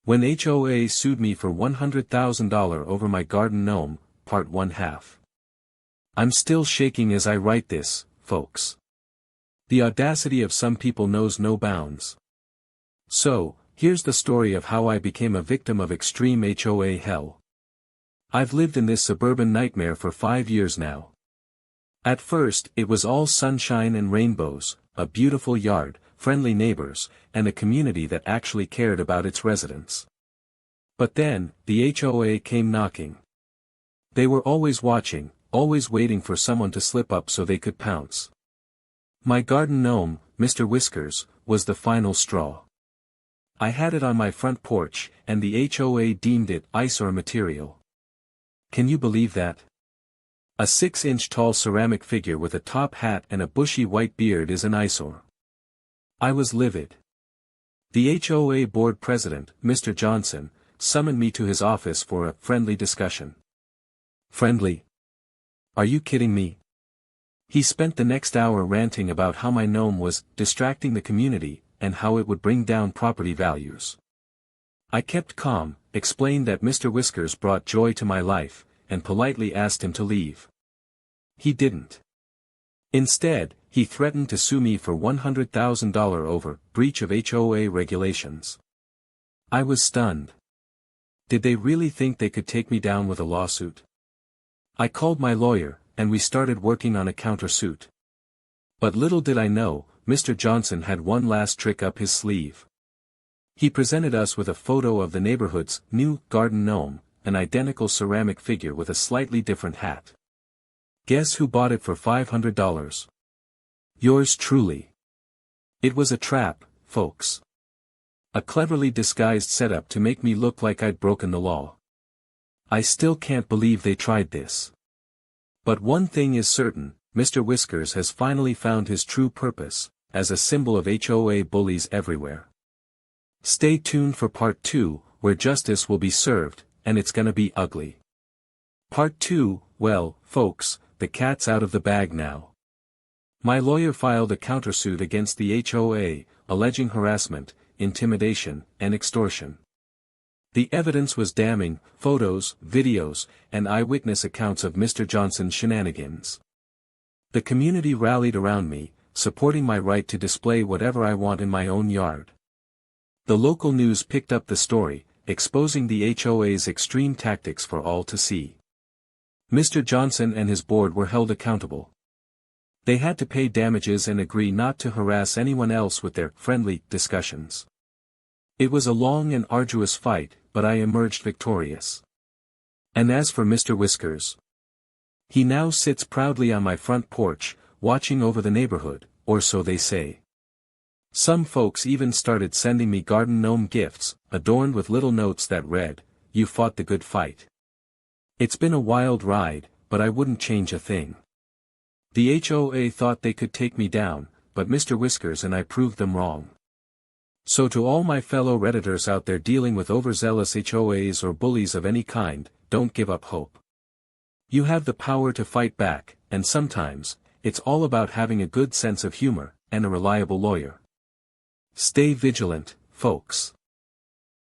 When HOA sued me for $100,000 over my garden gnome, part 1/2. I'm still shaking as I write this, folks. The audacity of some people knows no bounds. So, here's the story of how I became a victim of extreme HOA hell. I've lived in this suburban nightmare for 5 years now. At first, it was all sunshine and rainbows, a beautiful yard, friendly neighbors, and a community that actually cared about its residents. But then, the HOA came knocking. They were always watching, always waiting for someone to slip up so they could pounce. My garden gnome, Mr. Whiskers, was the final straw. I had it on my front porch, and the HOA deemed it eyesore material. Can you believe that? A 6-inch tall ceramic figure with a top hat and a bushy white beard is an eyesore. I was livid. The HOA board president, Mr. Johnson, summoned me to his office for a friendly discussion. Friendly? Are you kidding me? He spent the next hour ranting about how my gnome was distracting the community, and how it would bring down property values. I kept calm, explained that Mr. Whiskers brought joy to my life, and politely asked him to leave. He didn't. Instead, he threatened to sue me for $100,000 over breach of HOA regulations. I was stunned. Did they really think they could take me down with a lawsuit? I called my lawyer, and we started working on a countersuit. But little did I know, Mr. Johnson had one last trick up his sleeve. He presented us with a photo of the neighborhood's new garden gnome, an identical ceramic figure with a slightly different hat. Guess who bought it for $500? Yours truly. It was a trap, folks. A cleverly disguised setup to make me look like I'd broken the law. I still can't believe they tried this. But one thing is certain, Mr. Whiskers has finally found his true purpose, as a symbol of HOA bullies everywhere. Stay tuned for part 2, where justice will be served, and it's gonna be ugly. Part 2, well, folks, the cat's out of the bag now. My lawyer filed a countersuit against the HOA, alleging harassment, intimidation, and extortion. The evidence was damning: photos, videos, and eyewitness accounts of Mr. Johnson's shenanigans. The community rallied around me, supporting my right to display whatever I want in my own yard. The local news picked up the story, exposing the HOA's extreme tactics for all to see. Mr. Johnson and his board were held accountable. They had to pay damages and agree not to harass anyone else with their friendly discussions. It was a long and arduous fight, but I emerged victorious. And as for Mr. Whiskers, he now sits proudly on my front porch, watching over the neighborhood, or so they say. Some folks even started sending me garden gnome gifts, adorned with little notes that read, "You fought the good fight." It's been a wild ride, but I wouldn't change a thing. The HOA thought they could take me down, but Mr. Whiskers and I proved them wrong. So to all my fellow Redditors out there dealing with overzealous HOAs or bullies of any kind, don't give up hope. You have the power to fight back, and sometimes, it's all about having a good sense of humor, and a reliable lawyer. Stay vigilant, folks.